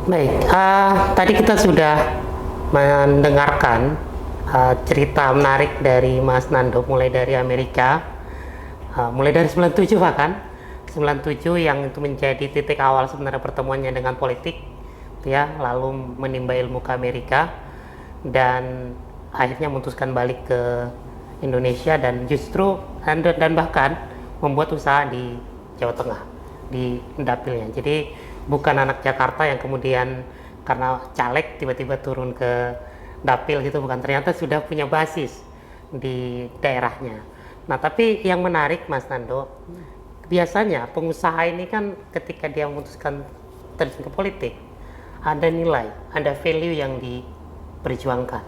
Baik, tadi kita sudah mendengarkan cerita menarik dari Mas Nando, mulai dari Amerika, mulai dari 97 bahkan 97 yang itu menjadi titik awal sebenarnya pertemuannya dengan politik, ya, lalu menimba ilmu ke Amerika dan akhirnya memutuskan balik ke Indonesia dan justru dan bahkan membuat usaha di Jawa Tengah di dapilnya. Jadi bukan anak Jakarta yang kemudian karena caleg tiba-tiba turun ke dapil gitu, bukan, ternyata sudah punya basis di daerahnya. Nah, tapi yang menarik Mas Nando, biasanya pengusaha ini kan ketika dia memutuskan terjun ke politik, ada nilai, ada value yang diperjuangkan.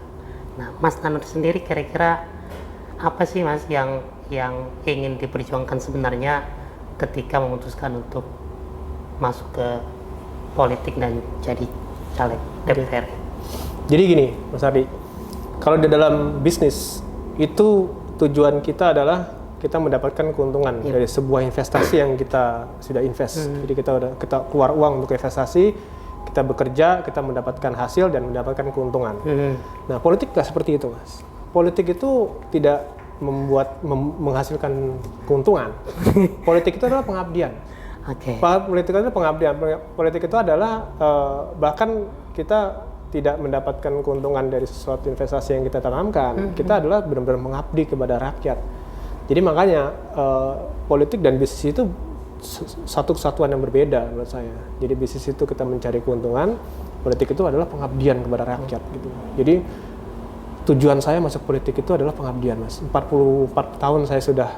Nah, Mas Nando sendiri kira-kira apa sih Mas yang ingin diperjuangkan sebenarnya ketika memutuskan untuk masuk ke politik dan jadi caleg DPR? Jadi gini, Mas Ardi, kalau di dalam bisnis itu tujuan kita adalah kita mendapatkan keuntungan dari sebuah investasi yang kita sudah invest. Jadi kita keluar uang untuk investasi, kita bekerja, kita mendapatkan hasil dan mendapatkan keuntungan. Nah, politik nggak seperti itu, Mas. Politik itu tidak menghasilkan keuntungan. Politik itu adalah pengabdian. Politik itu pengabdian. Politik itu adalah bahkan kita tidak mendapatkan keuntungan dari sesuatu investasi yang kita tanamkan. Kita adalah benar-benar mengabdi kepada rakyat. Jadi makanya politik dan bisnis itu satu kesatuan yang berbeda menurut saya. Jadi bisnis itu kita mencari keuntungan, politik itu adalah pengabdian kepada rakyat gitu. Jadi tujuan saya masuk politik itu adalah pengabdian, Mas. 44 tahun saya sudah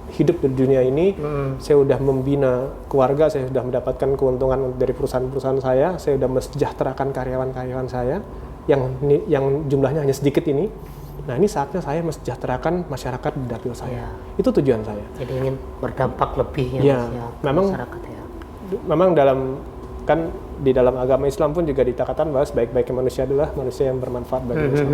hidup di dunia ini, saya sudah membina keluarga, saya sudah mendapatkan keuntungan dari perusahaan-perusahaan saya sudah mesejahterakan karyawan-karyawan saya yang jumlahnya hanya sedikit ini. Nah, ini saatnya saya mesejahterakan masyarakat di dapil saya. Itu tujuan saya. Jadi ingin berdampak lebih memang, masyarakat ya. Memang di dalam agama Islam pun juga dikatakan bahwa sebaik-baiknya manusia adalah manusia yang bermanfaat bagi manusia.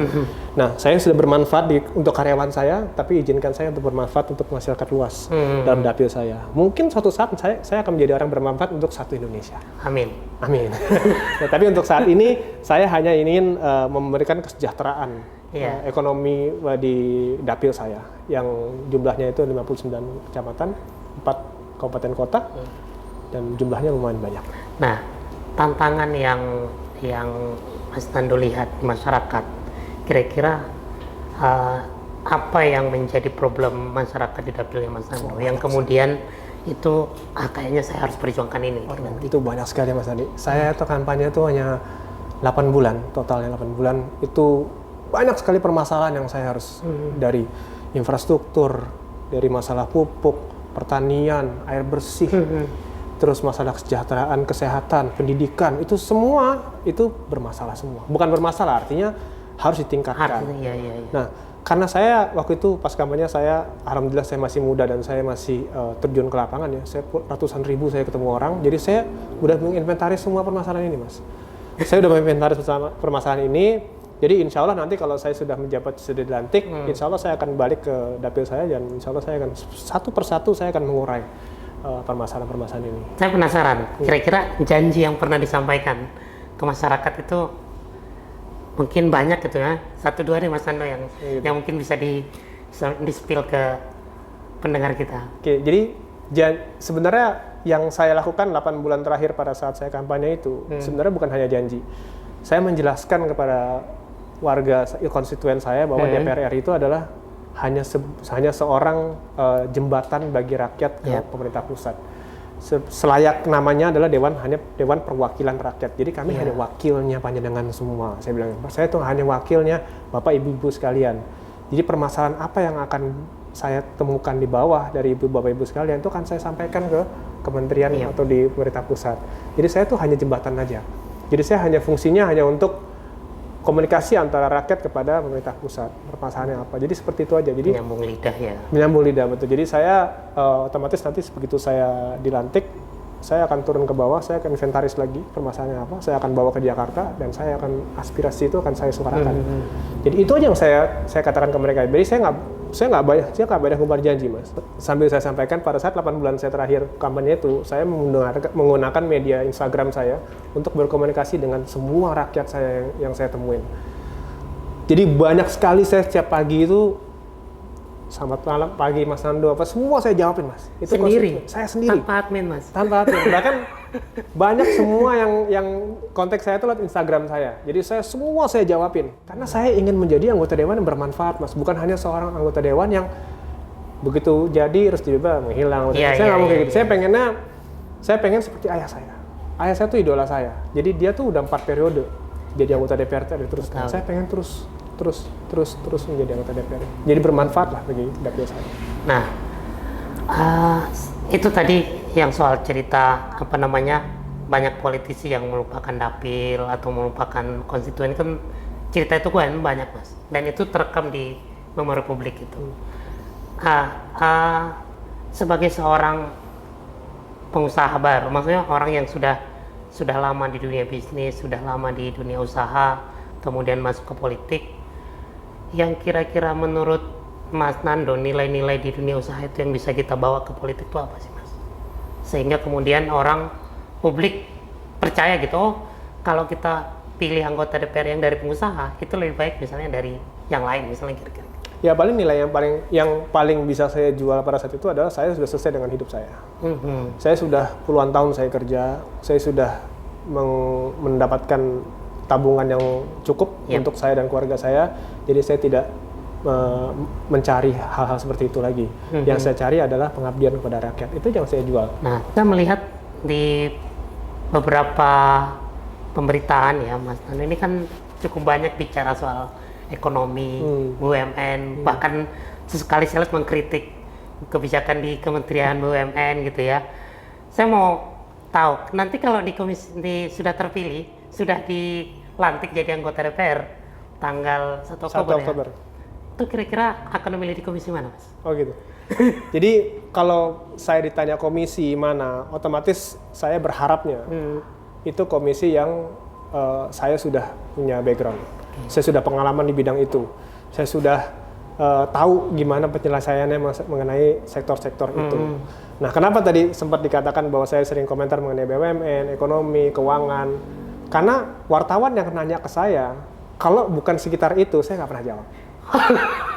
Nah, saya sudah bermanfaat untuk karyawan saya, tapi izinkan saya untuk bermanfaat untuk masyarakat luas dalam dapil saya. Mungkin suatu saat saya akan menjadi orang bermanfaat untuk satu Indonesia. Amin. Nah, tapi untuk saat ini saya hanya ingin memberikan kesejahteraan ekonomi di dapil saya yang jumlahnya itu 59 kecamatan, 4 kabupaten kota. Dan jumlahnya lumayan banyak. Nah, tantangan yang Mas Nando lihat di masyarakat, kira-kira apa yang menjadi problem masyarakat di dapilnya Mas Nando yang kemudian itu kayaknya saya harus perjuangkan ini? Itu banyak sekali Mas Adi. Saya tuh kampanye itu hanya 8 bulan, totalnya 8 bulan. Itu banyak sekali permasalahan yang saya harus dari infrastruktur, dari masalah pupuk, pertanian, air bersih, terus masalah kesejahteraan, kesehatan, pendidikan, itu semua itu bermasalah semua. Bukan bermasalah, artinya harus ditingkatkan. Nah, karena saya waktu itu pas kampanye alhamdulillah saya masih muda dan saya masih terjun ke lapangan ya. Saya ratusan ribu saya ketemu orang, jadi saya udah menginventaris semua permasalahan ini, Mas. Saya udah menginventaris permasalahan ini. Jadi insya Allah nanti kalau saya sudah menjabat, sudah dilantik, insya Allah saya akan balik ke dapil saya dan insya Allah saya akan satu persatu saya akan mengurai permasalahan-permasalahan ini. Saya penasaran, kira-kira janji yang pernah disampaikan ke masyarakat itu mungkin banyak gitu ya, 1-2 nih Mas Nando yang mungkin bisa di-spill ke pendengar kita. Oke, jadi sebenarnya yang saya lakukan 8 bulan terakhir pada saat saya kampanye itu sebenarnya bukan hanya janji. Saya menjelaskan kepada warga konstituen saya bahwa DPR RI itu adalah hanya seorang jembatan bagi rakyat ke pemerintah pusat. Selayak namanya adalah Dewan Perwakilan Rakyat. Jadi kami hanya wakilnya panjenengan semua. Saya bilang, saya tuh hanya wakilnya Bapak Ibu-Ibu sekalian. Jadi permasalahan apa yang akan saya temukan di bawah dari Bapak Ibu sekalian itu kan saya sampaikan ke kementerian atau di pemerintah pusat. Jadi saya tuh hanya jembatan aja. Jadi saya hanya fungsinya hanya untuk komunikasi antara rakyat kepada pemerintah pusat, permasalahannya apa. Jadi seperti itu aja. Jadi menyambung lidah ya. Menyambung lidah, betul. Jadi saya otomatis nanti begitu saya dilantik, saya akan turun ke bawah, saya akan inventaris lagi permasalahannya apa, saya akan bawa ke Jakarta dan saya akan aspirasi itu akan saya suarakan. Jadi itu aja yang saya katakan ke mereka. Jadi saya nggak saya nggak banyak ngumbar janji, Mas. Sambil saya sampaikan, pada saat 8 bulan saya terakhir kampanye itu, saya menggunakan media Instagram saya untuk berkomunikasi dengan semua rakyat saya yang saya temuin. Jadi banyak sekali saya setiap pagi itu, selamat malam, pagi Mas Nando, apa semua saya jawabin, Mas. Itu sendiri? Saya sendiri. Tanpa admin, Mas? Tanpa admin. Bahkan banyak semua yang kontak saya itu lewat Instagram saya. Jadi semua saya jawabin. Karena saya ingin menjadi anggota dewan yang bermanfaat, Mas. Bukan hanya seorang anggota dewan yang begitu jadi terus tiba-tiba menghilang. Saya nggak mau kayak gitu. Saya pengen seperti ayah saya. Ayah saya tuh idola saya. Jadi dia tuh udah 4 periode jadi anggota DPR terus. Saya pengen terus menjadi anggota DPR. Jadi bermanfaat lah bagi dapil saya. Nah, itu tadi yang soal cerita banyak politisi yang melupakan dapil atau melupakan konstituen, kan cerita itu kan banyak, Mas, dan itu terekam di memori publik itu. Sebagai seorang pengusaha baru, maksudnya orang yang sudah lama di dunia bisnis, sudah lama di dunia usaha, kemudian masuk ke politik, yang kira-kira menurut Mas Nando nilai-nilai di dunia usaha itu yang bisa kita bawa ke politik itu apa sih, Mas? Sehingga kemudian publik percaya gitu, kalau kita pilih anggota DPR yang dari pengusaha itu lebih baik misalnya dari yang lain, misalnya kira-kira. Ya paling nilai yang paling bisa saya jual pada saat itu adalah saya sudah selesai dengan hidup saya. Saya sudah puluhan tahun saya kerja, saya sudah mendapatkan tabungan yang cukup untuk saya dan keluarga saya. Jadi saya tidak mencari hal-hal seperti itu lagi. Yang saya cari adalah pengabdian kepada rakyat. Itu yang saya jual. Nah, kita melihat di beberapa pemberitaan ya, Mas Nando, ini kan cukup banyak bicara soal ekonomi, BUMN, bahkan sesekali saya mengkritik kebijakan di Kementerian BUMN gitu ya. Saya mau tahu, nanti kalau sudah terpilih, sudah dilantik jadi anggota DPR tanggal 1 Oktober. Ya? Itu kira-kira akan memilih di komisi mana, Mas? Oh gitu. Jadi kalau saya ditanya komisi mana, otomatis saya berharapnya itu komisi yang saya sudah punya background. Saya sudah pengalaman di bidang itu. Saya sudah tahu gimana penyelesaiannya mengenai sektor-sektor itu. Nah, kenapa tadi sempat dikatakan bahwa saya sering komentar mengenai BUMN, ekonomi, keuangan? Karena wartawan yang nanya ke saya, kalau bukan sekitar itu, saya nggak pernah jawab.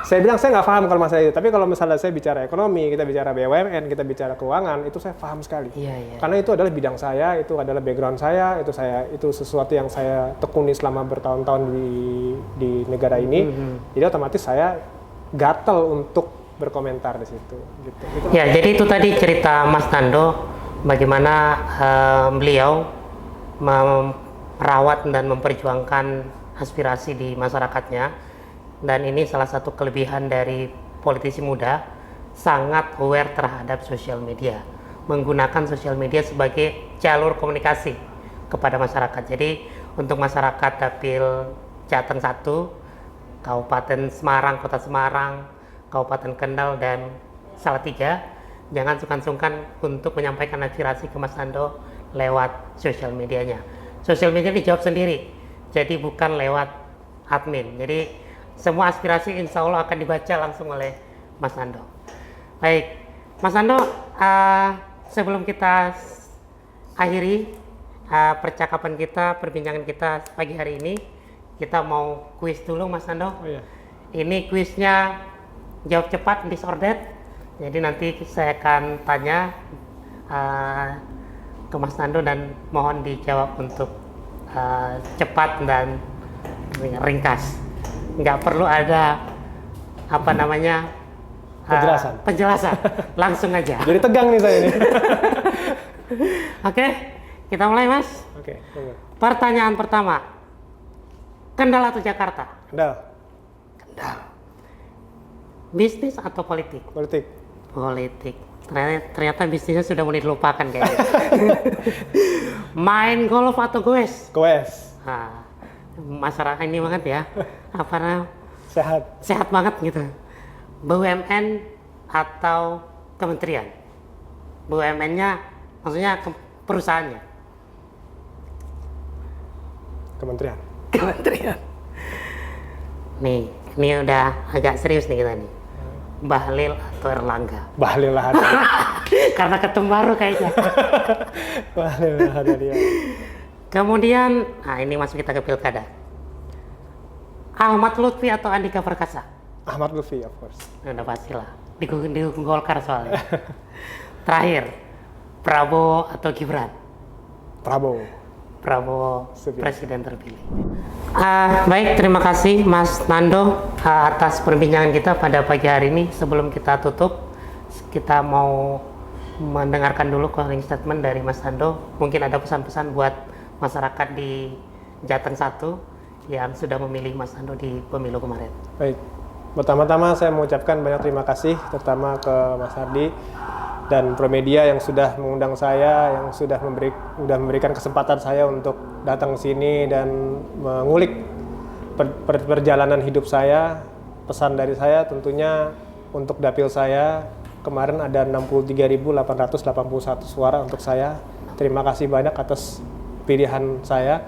Saya bilang saya nggak paham kalau masalah itu, tapi kalau misalnya saya bicara ekonomi, kita bicara BUMN, kita bicara keuangan, itu saya paham sekali. Karena itu adalah bidang saya, itu adalah background saya, itu sesuatu yang saya tekuni selama bertahun-tahun di negara ini. Jadi otomatis saya gatel untuk berkomentar di situ. Gitu. Ya, jadi itu tadi cerita Mas Nando, bagaimana beliau merawat dan memperjuangkan aspirasi di masyarakatnya. Dan ini salah satu kelebihan dari politisi muda, sangat aware terhadap sosial media, menggunakan sosial media sebagai jalur komunikasi kepada masyarakat. Jadi untuk masyarakat dapil Jateng 1, Kabupaten Semarang, Kota Semarang, Kabupaten Kendal, dan Salatiga, jangan sungkan-sungkan untuk menyampaikan aspirasi ke Mas Nando lewat sosial medianya. Sosial media dijawab sendiri, jadi bukan lewat admin. Jadi semua aspirasi insya Allah akan dibaca langsung oleh Mas Nando. Baik, Mas Nando, sebelum kita akhiri percakapan kita, perbincangan kita pagi hari ini, kita mau kuis dulu, Mas Nando. Oh, iya. Ini kuisnya jawab cepat, disordered. Jadi nanti saya akan tanya ke Mas Nando dan mohon dijawab untuk cepat dan ringkas. Nggak perlu ada penjelasan. Langsung aja. Jadi tegang nih saya ini. Oke, kita mulai, Mas. Oke. Pertanyaan pertama, Kendal atau Jakarta? Kendal. Bisnis atau politik? Politik. Ternyata bisnisnya sudah mulai dilupakan kayaknya. Main golf atau goes? Goes. Nah, masyarakat ini banget ya, sehat banget gitu. BUMN atau kementerian? BUMN-nya maksudnya perusahaannya? Kementerian. Nih, ini udah agak serius nih kita nih. Bahlil atau Erlangga? Bahlil Lahadalia. Karena ketum baru kayaknya. Bahlil Lahadalia. Kemudian, nah ini masuk kita ke pilkada. Ahmad Lutfi atau Andika Perkasa? Ahmad Lutfi, of course. Udah pastilah. Didukung Golkar soalnya. Terakhir, Prabowo atau Gibran? Prabowo. Prabowo presiden terpilih. Baik, terima kasih Mas Nando atas perbincangan kita pada pagi hari ini. Sebelum kita tutup, kita mau mendengarkan dulu closing statement dari Mas Nando. Mungkin ada pesan-pesan buat masyarakat di Jateng 1 yang sudah memilih Mas Nando di pemilu kemarin. Baik, pertama-tama saya mengucapkan banyak terima kasih, terutama ke Mas Hardi dan Promedia yang sudah mengundang saya, yang sudah memberikan kesempatan saya untuk datang ke sini dan mengulik perjalanan hidup saya. Pesan dari saya tentunya untuk dapil saya, kemarin ada 63.881 suara untuk saya. Terima kasih banyak atas pilihan saya.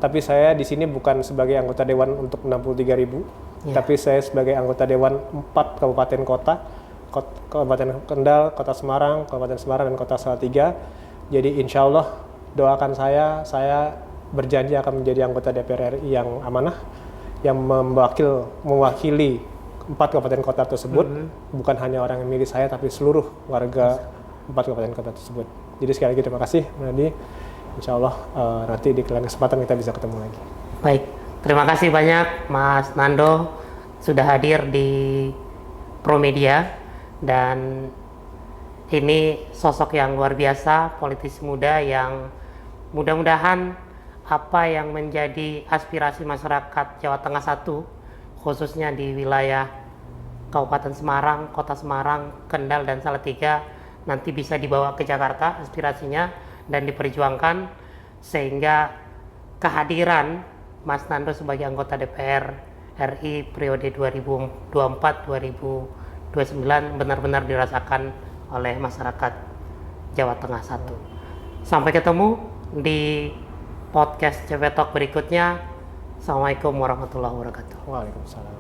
Tapi saya di sini bukan sebagai anggota dewan untuk 63.000, tapi saya sebagai anggota dewan 4 kabupaten kota. Kabupaten Kendal, Kota Semarang, Kabupaten Semarang, dan Kota Salatiga. Jadi insya Allah doakan saya berjanji akan menjadi anggota DPR RI yang amanah, yang mewakili 4 kabupaten kota tersebut, bukan hanya orang yang milih saya, tapi seluruh warga 4 kabupaten kota tersebut. Jadi sekali lagi terima kasih, Nadi. Insya Allah nanti di lain kesempatan kita bisa ketemu lagi. Baik, terima kasih banyak Mas Nando sudah hadir di Promedia. Dan ini sosok yang luar biasa, politisi muda yang mudah-mudahan apa yang menjadi aspirasi masyarakat Jawa Tengah 1, khususnya di wilayah Kabupaten Semarang, Kota Semarang, Kendal, dan Salatiga, nanti bisa dibawa ke Jakarta aspirasinya dan diperjuangkan, sehingga kehadiran Mas Nando sebagai anggota DPR RI periode 2024-2029 benar-benar dirasakan oleh masyarakat Jawa Tengah 1. Sampai ketemu di podcast CV Talk berikutnya. Assalamualaikum warahmatullahi wabarakatuh. Waalaikumsalam.